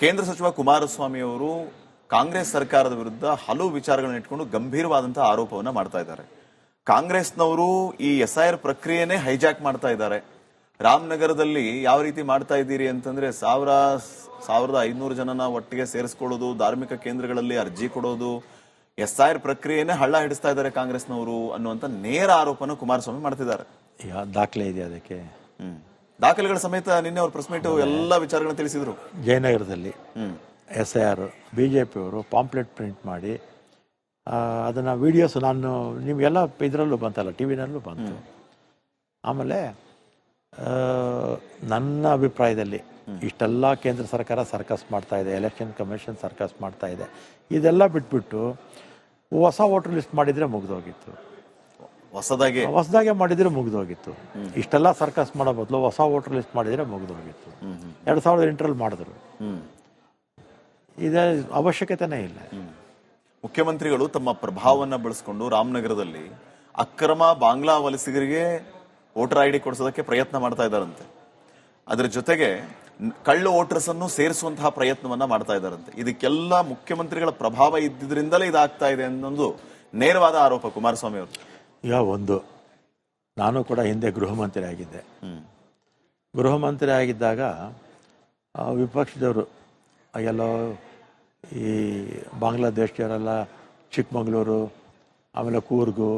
ಕೇಂದ್ರ ಸಚಿವ ಕುಮಾರಸ್ವಾಮಿ ಅವರು ಕಾಂಗ್ರೆಸ್ ಸರ್ಕಾರದ ವಿರುದ್ಧ ಹಲವು ವಿಚಾರಗಳನ್ನು ಇಟ್ಕೊಂಡು ಗಂಭೀರವಾದಂತಹ ಆರೋಪವನ್ನ ಮಾಡ್ತಾ ಇದ್ದಾರೆ. ಕಾಂಗ್ರೆಸ್ನವರು ಈ SIR ಪ್ರಕ್ರಿಯೆನೇ ಹೈಜಾಕ್ ಮಾಡ್ತಾ ಇದ್ದಾರೆ. ರಾಮನಗರದಲ್ಲಿ ಯಾವ ರೀತಿ ಮಾಡ್ತಾ ಇದ್ದೀರಿ ಅಂತಂದ್ರೆ 1500 ಜನನ ಒಟ್ಟಿಗೆ ಸೇರಿಸ್ಕೊಳ್ಳೋದು, ಧಾರ್ಮಿಕ ಕೇಂದ್ರಗಳಲ್ಲಿ ಅರ್ಜಿ ಕೊಡೋದು, SIR ಪ್ರಕ್ರಿಯೆನೇ ಹಳ್ಳ ಹಿಡಿಸ್ತಾ ಇದ್ದಾರೆ ಕಾಂಗ್ರೆಸ್ನವರು ಅನ್ನುವಂತ ನೇರ ಆರೋಪನ ಕುಮಾರಸ್ವಾಮಿ ಮಾಡ್ತಿದ್ದಾರೆ. ದಾಖಲೆ ಇದೆ ಅದಕ್ಕೆ. ದಾಖಲೆಗಳ ಸಮೇತ ನಿನ್ನೆ ಅವರು ಪ್ರೆಸ್ ಮೀಟ್ ಎಲ್ಲ ವಿಚಾರಗಳನ್ನು ತಿಳಿಸಿದ್ರು. ಜಯನಗರದಲ್ಲಿ SIR BJP ಅವರು ಪಾಂಪ್ಲೆಟ್ ಪ್ರಿಂಟ್ ಮಾಡಿ ಅದನ್ನ ವಿಡಿಯೋಸ್ ನಾನು ನಿಮ್ಗೆಲ್ಲ ಇದರಲ್ಲೂ ಬಂತಲ್ಲ, ಟಿವಿನಲ್ಲೂ ಬಂತು. ಆಮೇಲೆ ನನ್ನ ಅಭಿಪ್ರಾಯದಲ್ಲಿ ಇಷ್ಟೆಲ್ಲ ಕೇಂದ್ರ ಸರ್ಕಾರ ಸರ್ಕಸ್ ಮಾಡ್ತಾ ಇದೆ, ಎಲೆಕ್ಷನ್ ಕಮಿಷನ್ ಸರ್ಕಸ್ ಮಾಡ್ತಾ ಇದೆ. ಇದೆಲ್ಲ ಬಿಟ್ಬಿಟ್ಟು ಹೊಸ ವೋಟರ್ ಲಿಸ್ಟ್ ಮಾಡಿದ್ರೆ ಮುಗಿದೋಗಿತ್ತು, ಹೊಸದಾಗೆ ಮಾಡಿದ್ರೆ ಮುಗಿದೋಗಿತ್ತು. ಇಷ್ಟೆಲ್ಲ ಸರ್ಕಸ್ ಮಾಡೋ ಬದಲು ಹೊಸ ವೋಟರ್ ಲಿಸ್ಟ್ ಮಾಡಿದ್ರೆ ಮುಗಿದೋಗಿತ್ತು. 2008ರಲ್ಲಿ ಮಾಡಿದ್ರು. ಇದೇ ಅವಶ್ಯಕತೆನೇ ಇಲ್ಲ. ಮುಖ್ಯಮಂತ್ರಿಗಳು ತಮ್ಮ ಪ್ರಭಾವವನ್ನ ಬಳಸಿಕೊಂಡು ರಾಮನಗರದಲ್ಲಿ ಅಕ್ರಮ ಬಾಂಗ್ಲಾ ವಲಸಿಗರಿಗೆ ವೋಟರ್ ID ಕೊಡಿಸೋದಕ್ಕೆ ಪ್ರಯತ್ನ ಮಾಡ್ತಾ ಇದ್ದಾರಂತೆ. ಅದರ ಜೊತೆಗೆ ಕಳ್ಳು ವೋಟರ್ಸ್ ಅನ್ನು ಸೇರಿಸುವಂತಹ ಪ್ರಯತ್ನವನ್ನ ಮಾಡ್ತಾ ಇದ್ದಾರಂತೆ. ಇದಕ್ಕೆಲ್ಲ ಮುಖ್ಯಮಂತ್ರಿಗಳ ಪ್ರಭಾವ ಇದ್ದಿದ್ರಿಂದಲೇ ಇದಾಗ್ತಾ ಇದೆ ಅನ್ನೋದು ನೇರವಾದ ಆರೋಪ ಕುಮಾರಸ್ವಾಮಿ ಅವರು. ಈಗ ನಾನು ಕೂಡ ಹಿಂದೆ ಗೃಹ ಮಂತ್ರಿ ಆಗಿದ್ದೆ. ಗೃಹ ಮಂತ್ರಿ ಆಗಿದ್ದಾಗ ವಿಪಕ್ಷದವರು ಎಲ್ಲೋ ಈ ಬಾಂಗ್ಲಾದೇಶದವರೆಲ್ಲ ಚಿಕ್ಕಮಗಳೂರು, ಆಮೇಲೆ ಕೂರ್ಗು,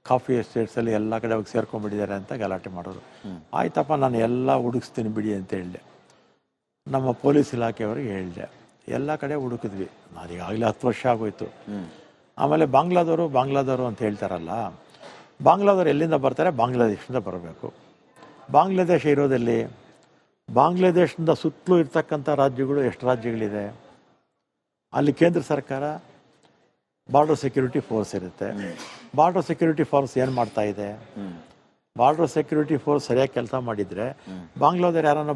ಕಾಫಿ ಎಸ್ಟೇಟ್ಸಲ್ಲಿ ಎಲ್ಲ ಕಡೆ ಹೋಗಿ ಸೇರ್ಕೊಂಡ್ಬಿಟ್ಟಿದ್ದಾರೆ ಅಂತ ಗಲಾಟೆ ಮಾಡೋರು. ಆಯ್ತಪ್ಪ, ನಾನು ಎಲ್ಲ ಹುಡುಕಿಸ್ತೀನಿ ಬಿಡಿ ಅಂತ ಹೇಳಿದೆ. ನಮ್ಮ ಪೊಲೀಸ್ ಇಲಾಖೆಯವ್ರಿಗೆ ಹೇಳಿದೆ, ಎಲ್ಲ ಕಡೆ ಹುಡುಕಿದ್ವಿ. ನಾನೀಗಾಗಲೇ 10 ವರ್ಷ ಆಗೋಯ್ತು. ಆಮೇಲೆ ಬಾಂಗ್ಲಾದವರು ಅಂತ ಹೇಳ್ತಾರಲ್ಲ, ಬಾಂಗ್ಲಾದವ್ರು ಎಲ್ಲಿಂದ ಬರ್ತಾರೆ? ಬಾಂಗ್ಲಾದೇಶದಿಂದ ಬರಬೇಕು. ಬಾಂಗ್ಲಾದೇಶ ಇರೋದಲ್ಲಿ ಬಾಂಗ್ಲಾದೇಶದಿಂದ ಸುತ್ತಲೂ ಇರ್ತಕ್ಕಂಥ ರಾಜ್ಯಗಳು ಎಷ್ಟು ರಾಜ್ಯಗಳಿದೆ? ಅಲ್ಲಿ ಕೇಂದ್ರ ಸರ್ಕಾರ ಬಾರ್ಡರ್ ಸೆಕ್ಯೂರಿಟಿ ಫೋರ್ಸ್ ಇರುತ್ತೆ. ಬಾರ್ಡರ್ ಸೆಕ್ಯೂರಿಟಿ ಫೋರ್ಸ್ ಏನು ಮಾಡ್ತಾ ಇದೆ? ಬಾರ್ಡರ್ ಸೆಕ್ಯೂರಿಟಿ ಫೋರ್ಸ್ ಸರಿಯಾಗಿ ಕೆಲಸ ಮಾಡಿದ್ರೆ ಬಾಂಗ್ಲಾದೇಶ ಯಾರನ್ನ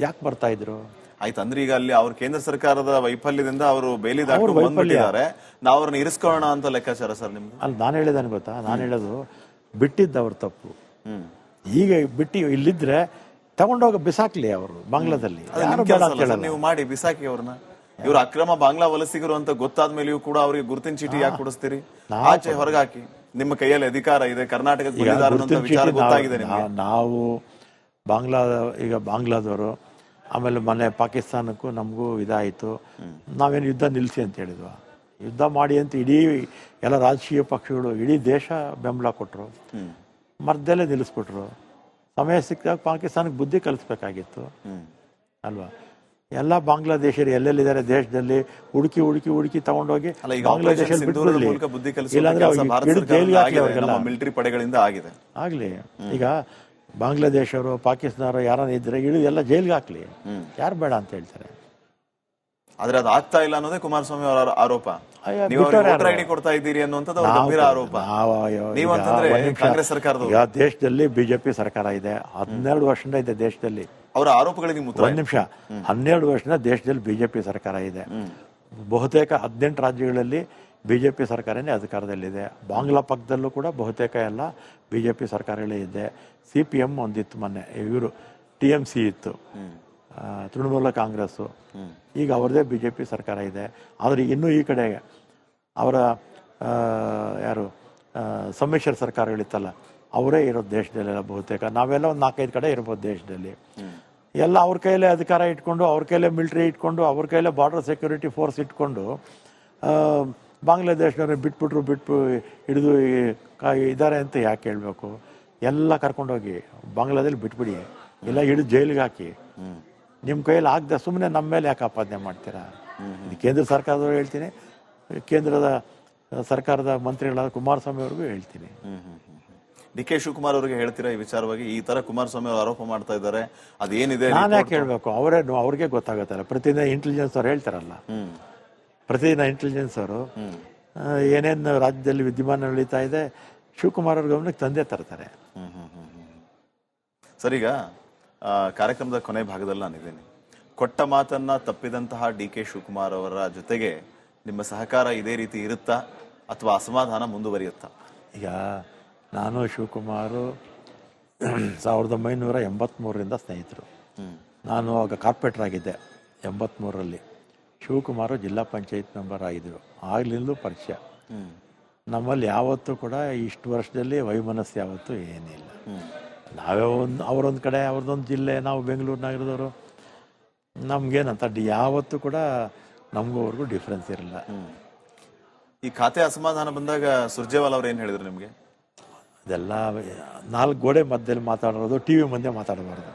ಯಾಕೆ ಬರ್ತಾ ಇದ್ರು? ಆಯ್ತು, ಅಂದ್ರೆ ಈಗ ಅಲ್ಲಿ ಅವ್ರ ಕೇಂದ್ರ ಸರ್ಕಾರದ ವೈಫಲ್ಯದಿಂದ ಅವರು ಬೇಲಿ ಬಂದಿದ್ದಾರೆ, ನಾವು ಅವ್ರನ್ನ ಇರಿಸ್ಕೊಳ್ಳೋಣ ಅಂತ ಲೆಕ್ಕಾಚಾರ ಸರ್ ನಿಮ್ದು? ಅಲ್ಲಿ ನಾನು ಹೇಳಿದಾನೆ ಗೊತ್ತಾ, ನಾನು ಹೇಳೋದು ಬಿಟ್ಟಿದ್ದವ್ರ ತಪ್ಪು. ಈಗ ಬಿಟ್ಟು ಇಲ್ಲಿದ್ರೆ ತಗೊಂಡೋಗ ಬಿಸಾಕ್ಲಿ ಅವರು ಬಾಂಗ್ಲಾದಲ್ಲಿ. ನೀವು ಮಾಡಿ ಬಿಸಾಕಿ ಅವ್ರನ್ನ. ಇವ್ರು ಅಕ್ರಮ ಬಾಂಗ್ಲಾ ವಲಸಿಗರು ಅಂತ ಗೊತ್ತಾದ ಮೇಲೆಯೂ ಕೂಡ ಅವ್ರಿಗೆ ಗುರುತಿನ ಚೀಟಿ ಯಾಕೆ ಕೊಡಿಸ್ತೀರಿ? ಆಚೆ ಹೊರಗಾಕಿ. ನಿಮ್ಮ ಕೈಯಲ್ಲಿ ಅಧಿಕಾರ ಇದೆ, ಕರ್ನಾಟಕದ ವಿಚಾರ ಗೊತ್ತಾಗಿದೆ. ನಾವು ಈಗ ಬಾಂಗ್ಲಾದವರು, ಆಮೇಲೆ ಮೊನ್ನೆ ಪಾಕಿಸ್ತಾನಕ್ಕೂ ನಮಗೂ ಇದಾಯಿತು. ನಾವೇನು ಯುದ್ಧ ನಿಲ್ಲಿಸಿ ಅಂತ ಹೇಳಿದ್ವ? ಯುದ್ಧ ಮಾಡಿ ಅಂತ ಇಡೀ ಎಲ್ಲ ರಾಜಕೀಯ ಪಕ್ಷಗಳು, ಇಡೀ ದೇಶ ಬೆಂಬಲ ಕೊಟ್ಟರು, ಮರ್ದಲ್ಲೇ ನಿಲ್ಲಿಸ್ಬಿಟ್ರು. ಸಮಯ ಸಿಕ್ಕಾಗ ಪಾಕಿಸ್ತಾನಕ್ಕೆ ಬುದ್ಧಿ ಕಲಿಸ್ಬೇಕಾಗಿತ್ತು ಅಲ್ವಾ? ಎಲ್ಲ ಬಾಂಗ್ಲಾದೇಶರು ಎಲ್ಲೆಲ್ಲಿದ್ದಾರೆ ದೇಶದಲ್ಲಿ ಹುಡುಕಿ ತಗೊಂಡೋಗಿ ಬಾಂಗ್ಲಾದೇಶದಲ್ಲಿ ಬಿಟ್ಬಿಡ್ಲಿ. ಇಲ್ಲಾಂದ್ರೆ ಮಿಲಿಟರಿ ಪಡೆಗಳಿಂದ ಆಗಿದೆ. ಆಗ್ಲಿ. ಈಗ ಬಾಂಗ್ಲಾದೇಶವರು, ಪಾಕಿಸ್ತಾನವರು ಯಾರು ಇದ್ರೆ ಎಲ್ಲ ಜೈಲ್ಗೆ ಹಾಕ್ಲಿ, ಯಾರು ಬೇಡ ಅಂತ ಹೇಳ್ತಾರೆ. ಆದ್ರೆ ಅದು ಆಗ್ತಾ ಇಲ್ಲ ಅನ್ನೋದೇ ಕುಮಾರಸ್ವಾಮಿ ಅವರ ಆರೋಪ. ವೋಟರ್ ID ಕೊಡ್ತಾ ಇದ್ದೀರಿ ಅನ್ನುವಂಥದ್ದು ಗಂಭೀರ ಆರೋಪ. ಕಾಂಗ್ರೆಸ್ ಸರ್ಕಾರದ ದೇಶದಲ್ಲಿ ಬಿಜೆಪಿ ಸರ್ಕಾರ ಇದೆ, 12 ವರ್ಷದಿಂದ ಇದೆ ದೇಶದಲ್ಲಿ. ಅವರ ಆರೋಪಗಳಿಗೆ ಒಂದ್ ನಿಮಿಷ, 12 ವರ್ಷದಿಂದ ದೇಶದಲ್ಲಿ ಬಿಜೆಪಿ ಸರ್ಕಾರ ಇದೆ. ಬಹುತೇಕ 18 ರಾಜ್ಯಗಳಲ್ಲಿ ಬಿಜೆಪಿ ಸರ್ಕಾರನೇ ಅಧಿಕಾರದಲ್ಲಿದೆ. ಬಾಂಗ್ಲಾ ಪಕ್ಕದಲ್ಲೂ ಕೂಡ ಬಹುತೇಕ ಎಲ್ಲ ಬಿಜೆಪಿ ಸರ್ಕಾರಗಳೇ ಇದೆ. CPM ಒಂದಿತ್ತು, ಮೊನ್ನೆ ಇವರು TMC ಇತ್ತು, ತೃಣಮೂಲ ಕಾಂಗ್ರೆಸ್. ಈಗ ಅವ್ರದೇ ಬಿಜೆಪಿ ಸರ್ಕಾರ ಇದೆ. ಆದರೆ ಇನ್ನೂ ಈ ಕಡೆ ಅವರ ಯಾರು ಸಮ್ಮಿಶ್ರ ಸರ್ಕಾರಗಳಿತ್ತಲ್ಲ, ಅವರೇ ಇರೋದು ದೇಶದಲ್ಲೆಲ್ಲ ಬಹುತೇಕ. ನಾವೆಲ್ಲ ಒಂದು 4-5 ಕಡೆ ಇರ್ಬೋದು ದೇಶದಲ್ಲಿ. ಎಲ್ಲ ಅವ್ರ ಕೈಯಲ್ಲೇ ಅಧಿಕಾರ ಇಟ್ಕೊಂಡು, ಅವ್ರ ಕೈಯಲ್ಲೇ ಮಿಲಿಟರಿ ಇಟ್ಕೊಂಡು, ಅವ್ರ ಕೈಯಲ್ಲೇ ಬಾರ್ಡರ್ ಸೆಕ್ಯೂರಿಟಿ ಫೋರ್ಸ್ ಇಟ್ಕೊಂಡು ಬಾಂಗ್ಲಾದೇಶದವ್ರನ್ನ ಬಿಟ್ಟು ಹಿಡಿದು ಇದ್ದಾರೆ ಅಂತ ಯಾಕೆ ಹೇಳ್ಬೇಕು? ಎಲ್ಲ ಕರ್ಕೊಂಡೋಗಿ ಬಾಂಗ್ಲಾದಲ್ಲಿ ಬಿಟ್ಬಿಡಿ, ಇಲ್ಲ ಹಿಡಿದು ಜೈಲಿಗೆ ಹಾಕಿ. ನಿಮ್ಮ ಕೈಯಲ್ಲಿ ಆಗದೆ ಸುಮ್ಮನೆ ನಮ್ಮ ಮೇಲೆ ಯಾಕೆ ಆಪಾದನೆ ಮಾಡ್ತೀರಾ? ಕೇಂದ್ರ ಸರ್ಕಾರದವ್ರು ಹೇಳ್ತೀನಿ, ಕೇಂದ್ರದ ಸರ್ಕಾರದ ಮಂತ್ರಿಗಳಾದ ಕುಮಾರಸ್ವಾಮಿ ಅವ್ರಿಗೂ ಹೇಳ್ತೀನಿ. DK ಶಿವಕುಮಾರ್ ಅವರಿಗೆ ಹೇಳ್ತೀರಾ ಈ ವಿಚಾರವಾಗಿ? ಈ ತರ ಕುಮಾರಸ್ವಾಮಿ ಅವರು ಆರೋಪ ಮಾಡ್ತಾ ಇದ್ದಾರೆ, ಅದೇನಿದೆ ನಾನು ಯಾಕೆ ಹೇಳ್ಬೇಕು? ಅವ್ರಿಗೆ ಗೊತ್ತಾಗುತ್ತಲ್ಲ. ಪ್ರತಿದಿನ ಇಂಟೆಲಿಜೆನ್ಸ್ ಅವ್ರು ಹೇಳ್ತಾರಲ್ಲ, ಪ್ರತಿದಿನ ಇಂಟೆಲಿಜೆನ್ಸ್ ಅವರು ಏನೇನು ರಾಜ್ಯದಲ್ಲಿ ವಿದ್ಯಮಾನ ನಡೀತಾ ಇದೆ ಶಿವಕುಮಾರ್ ಅವ್ರ ಗಮನಕ್ಕೆ ತಂದೆ ತರ್ತಾರೆ. ಸರ್, ಈಗ ಕಾರ್ಯಕ್ರಮದ ಕೊನೆ ಭಾಗದಲ್ಲಿ ನಾನಿದ್ದೇನೆ. ಕೊಟ್ಟ ಮಾತನ್ನ ತಪ್ಪಿದಂತಹ DK ಶಿವಕುಮಾರ್ ಅವರ ಜೊತೆಗೆ ನಿಮ್ಮ ಸಹಕಾರ ಇದೇ ರೀತಿ ಇರುತ್ತಾ ಅಥವಾ ಅಸಮಾಧಾನ ಮುಂದುವರಿಯುತ್ತಾ? ಈಗ ನಾನು ಶಿವಕುಮಾರ್ 1983ರಿಂದ ಸ್ನೇಹಿತರು. ನಾನು ಆಗ ಕಾರ್ಪೊರೇಟರ್ ಆಗಿದ್ದೆ 83ರಲ್ಲಿ ಶಿವಕುಮಾರ್ ಜಿಲ್ಲಾ ಪಂಚಾಯತ್ ಮೆಂಬರ್ ಆಗಿದ್ರು. ಆಗ್ಲಿಂದಲೂ ಪರಿಚಯ. ನಮ್ಮಲ್ಲಿ ಯಾವತ್ತೂ ಕೂಡ ಇಷ್ಟು ವರ್ಷದಲ್ಲಿ ವೈಮನಸ್ಸು ಯಾವತ್ತೂ ಏನಿಲ್ಲ. ನಾವೇ ಅವರೊಂದು ಕಡೆ ಅವ್ರದ್ದೊಂದು ಜಿಲ್ಲೆ, ನಾವು ಬೆಂಗಳೂರು ನಗರದವರು, ನಮ್ಗೇನಂತ ಯಾವತ್ತೂ ಕೂಡ ನಮಗೂ ಅವ್ರಿಗೂ ಡಿಫ್ರೆನ್ಸ್ ಇರಲ್ಲ. ಈ ಖಾತೆ ಅಸಮಾಧಾನ ಬಂದಾಗ ಸುರ್ಜೇವಾಲ್ ಅವ್ರು ಏನ್ ಹೇಳಿದ್ರು ನಿಮ್ಗೆ? ಅದೆಲ್ಲ 4 ಗೋಡೆ ಮಧ್ಯದಲ್ಲಿ ಮಾತಾಡೋದು, ಟಿವಿ ಮುಂದೆ ಮಾತಾಡಬಾರ್ದು.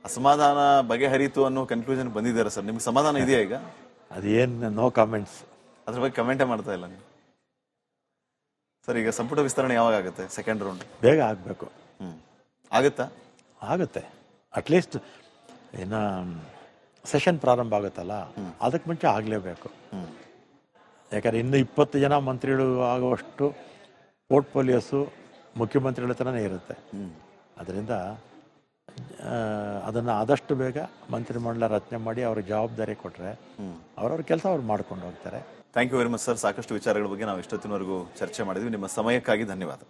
ಅಸಮಾಧಾನ ಬಗೆಹರಿತು ಅನ್ನೋ ಕನ್ಕ್ಲೂಷನ್ ಬಂದಿದ್ದಾರೆ ಸರ್. ನಿಮ್ಗೆ ಸಮಾಧಾನ ಇದೆಯಾ ಈಗ? ಅದೇನು ನೋ ಕಾಮೆಂಟ್ಸ್. ಅದ್ರ ಬಗ್ಗೆ ಕಮೆಂಟೇ ಮಾಡ್ತಾ ಇಲ್ಲ ನೀವು ಸರ್. ಈಗ ಸಂಪುಟ ವಿಸ್ತರಣೆ ಯಾವಾಗ ಆಗುತ್ತೆ? ಸೆಕೆಂಡ್ ರೌಂಡ್ ಬೇಗ ಆಗಬೇಕು. ಆಗುತ್ತಾ? ಆಗುತ್ತೆ. ಅಟ್ಲೀಸ್ಟ್ ಇನ್ನು ಸೆಷನ್ ಪ್ರಾರಂಭ ಆಗುತ್ತಲ್ಲ, ಅದಕ್ಕೆ ಮುಂಚೆ ಆಗಲೇಬೇಕು. ಯಾಕಂದ್ರೆ ಇನ್ನು 20 ಜನ ಮಂತ್ರಿಗಳು ಆಗುವಷ್ಟು ಪೋರ್ಟ್ಫೋಲಿಯೋಸು ಮುಖ್ಯಮಂತ್ರಿಗಳ ಹತ್ರನೇ ಇರುತ್ತೆ. ಅದರಿಂದ ಅದನ್ನು ಆದಷ್ಟು ಬೇಗ ಮಂತ್ರಿಮಂಡಲ ರಚನೆ ಮಾಡಿ ಅವ್ರಿಗೆ ಜವಾಬ್ದಾರಿ ಕೊಟ್ಟರೆ ಅವ್ರವ್ರ ಕೆಲಸ ಅವ್ರು ಮಾಡ್ಕೊಂಡು ಹೋಗ್ತಾರೆ. Thank you very much sir. ಸಾಕಷ್ಟು ವಿಚಾರಗಳ ಬಗ್ಗೆ ನಾವು ಇಷ್ಟೊತ್ತಿನವರೆಗೂ ಚರ್ಚೆ ಮಾಡಿದ್ವಿ. ನಿಮ್ಮ ಸಮಯಕ್ಕಾಗಿ ಧನ್ಯವಾದ.